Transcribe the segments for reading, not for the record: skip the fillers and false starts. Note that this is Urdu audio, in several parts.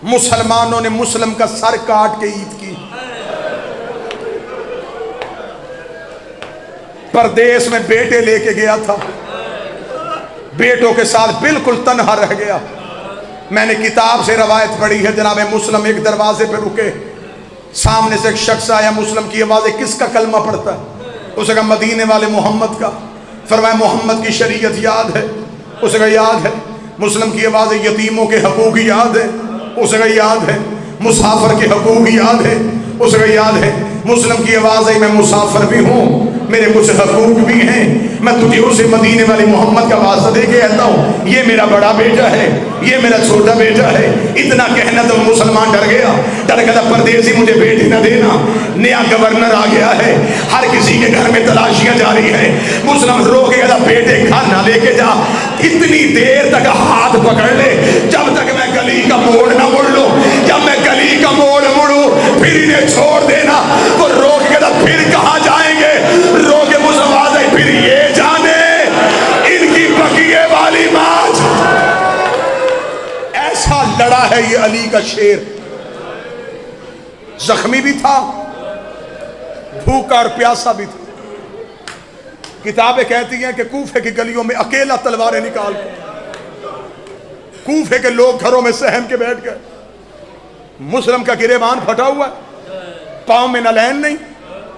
مسلمانوں نے مسلم کا سر کاٹ کے عید کی. پردیس میں بیٹے لے کے گیا تھا, بیٹوں کے ساتھ بالکل تنہا رہ گیا. میں نے کتاب سے روایت پڑھی ہے, جناب مسلم ایک دروازے پہ رکے, سامنے سے ایک شخص آیا, مسلم کی آواز ہے, کس کا کلمہ پڑھتا ہے؟ اسے کہا مدینے والے محمد کا. فرمایا محمد کی شریعت یاد ہے؟ اسے کہا یاد ہے. مسلم کی آواز ہے, یتیموں کے حقوق یاد ہے؟ اسے کہا یاد ہے. مسافر کے حقوق یاد ہے؟ اسے کہا یاد ہے. مسلم کی آواز ہے, میں مسافر بھی ہوں, میرے کچھ حقوق بھی ہیں, میں تجھے اسے مدینے والے محمد کا واسطہ دے کے کہتا ہوں, یہ میرا بڑا بیٹا ہے, یہ میرا چھوٹا بیٹا ہے. اتنا کہنا تو مسلمان ڈر گیا, ڈر گیا پردیسی مجھے بیٹی نہ دینا. نیا گورنر آ گیا ہے, ہر کسی کے گھر میں تلاشیاں جاری ہیں. مسلم رو کے کہتا بیٹے کھانا لے کے جا, اتنی دیر تک ہاتھ پکڑ لے جب تک میں گلی کا موڑ نہ مڑ لوں. جب میں گلی کا موڑ مڑوں پھر انہیں چھوڑ دینا. وہ رو کے کہتا پھر کہاں جائیں گے؟ رو کے مسلمان ہے, پھر یہ جانے ان کی بقیے والی ماں. ایسا لڑا ہے یہ علی کا شیر. زخمی بھی تھا, بھوکا اور پیاسا بھی تھا. کتابیں کہتی ہیں کہ کوفے کی گلیوں میں اکیلا تلواریں نکال کے, کوفے کے لوگ گھروں میں سہم کے بیٹھ گئے. مسلم کا گریبان پھٹا ہوا ہے, پاؤں میں نلین نہیں,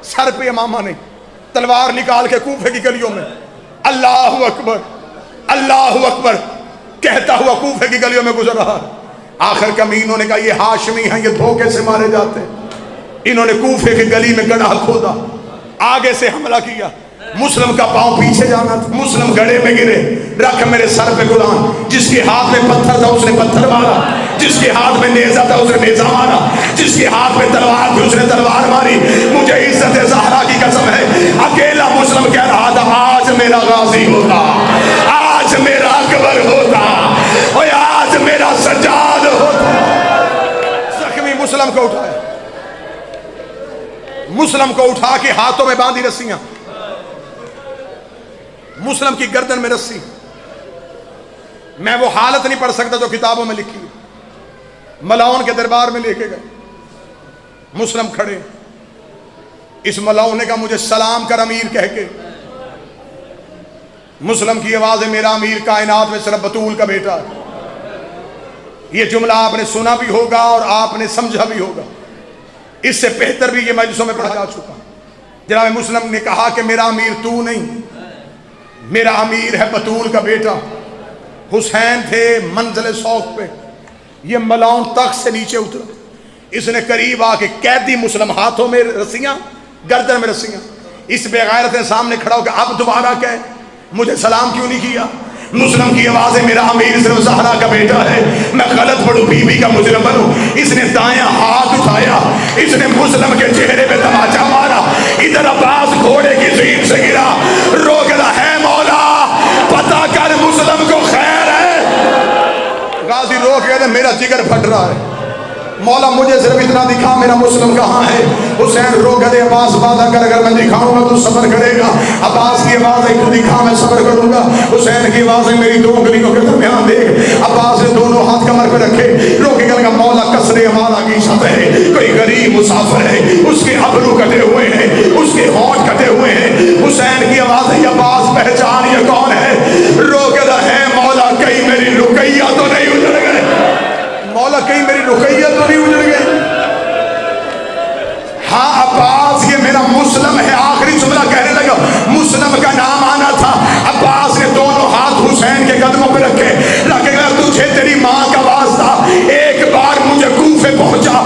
سر پہ امامہ نہیں, تلوار نکال کے کوفے کی گلیوں میں اللہ اکبر اللہ اکبر کہتا ہوا کوفے کی گلیوں میں گزر رہا. آخر کمینوں نے کہا یہ ہاشمی ہیں, یہ دھوکے سے مارے جاتے ہیں. انہوں نے کوفے کی گلی میں گڑھا کھودا, آگے سے حملہ کیا. مسلم کا پاؤں پیچھے جانا تھا, مسلم گڑھے میں گرے. رکھ میرے سر پہ غلام, جس کے ہاتھ میں پتھر تھا اس نے پتھر مارا, جس کے ہاتھ میں نیزہ تھا اس نے نیزہ مارا, جس کے ہاتھ میں تلوار تھی اس نے تلوار ماری. مجھے عزت زہرا کی قسم ہے, اکیلا مسلم کہہ رہا تھا آج میرا غازی ہوتا, آج میرا اکبر ہوتا, اور آج میرا سجاد ہوتا. زخمی مسلم کو اٹھایا, مسلم کو اٹھا کے ہاتھوں میں باندھی رسیاں, مسلم کی گردن میں رسی. میں وہ حالت نہیں پڑھ سکتا جو کتابوں میں لکھی ہے. ملاؤن کے دربار میں لے کے گئے, مسلم کھڑے, اس ملاؤن نے کہا مجھے سلام کر امیر کہہ کے. مسلم کی آواز ہے, میرا امیر کائنات میں صرف بطول کا بیٹا ہے. یہ جملہ آپ نے سنا بھی ہوگا اور آپ نے سمجھا بھی ہوگا, اس سے بہتر بھی یہ مجلسوں میں پڑھا جا چکا. جناب مسلم نے کہا کہ میرا امیر تو نہیں, میرا امیر ہے بطول کا بیٹا. حسین تھے منزل سوق پہ, یہ ملاؤن تخت سے نیچے اترا, اس نے قریب آ کے قیدی مسلم, ہاتھوں میں رسیاں, گردن میں رسیاں. اس بے غیرت نے سامنے کھڑا ہو کہ اب دوبارہ کہ مجھے سلام کیوں نہیں کیا؟ مسلم کی آواز ہے, میرا امیر صرف زہرا کا بیٹا ہے, میں غلط پڑھوں بی بی کا مجرم بنوں. اس نے دایاں ہاتھ اٹھایا, اس نے مسلم کے چہرے پہ تماچا مارا. ادھر عباس گھوڑے کی زین سے گرا, رو گیا ہے مولا پتہ کر مسلم کو خیر ہے. غازی رو کے کہتے میرا جگر پھٹ رہا ہے, مولا مجھے صرف اتنا دکھا میرا مسلم کہاں ہے. حسین رو گئے, عباس وعدہ کر اگر میں دکھاؤں گا تو صبر کرے گا. عباس کی آواز ہے تو دکھا میں صبر کروں گا. حسین کی آواز ہے میری دو انگلیوں کے درمیان دیکھ. عباس نے دونوں ہاتھ کمر پہ رکھے, رو کے کہنے کا مولا کسرے ہمارا کی شب ہے, کوئی غریب مسافر ہے, اس کے ابرو کٹے ہوئے ہیں, اس کے ہونٹ کٹے ہوئے ہیں. حسین کی آواز ہے عباس پہچان یہ کون ہے؟ رو کے ہے مولا کہیں میری رقیہ تو نہیں اجڑ گئے, مولا کہیں میری رقیہ تو نہیں اجڑ گئی. ہاں عباس یہ میرا مسلم ہے. آخری جملہ کہنے لگا, مسلم کا نام آنا تھا. عباس نے دونوں ہاتھ حسین کے قدموں پہ رکھے, رکھے گا تجھے تیری ماں کا واسطہ ایک بار مجھے کوفے پہنچا,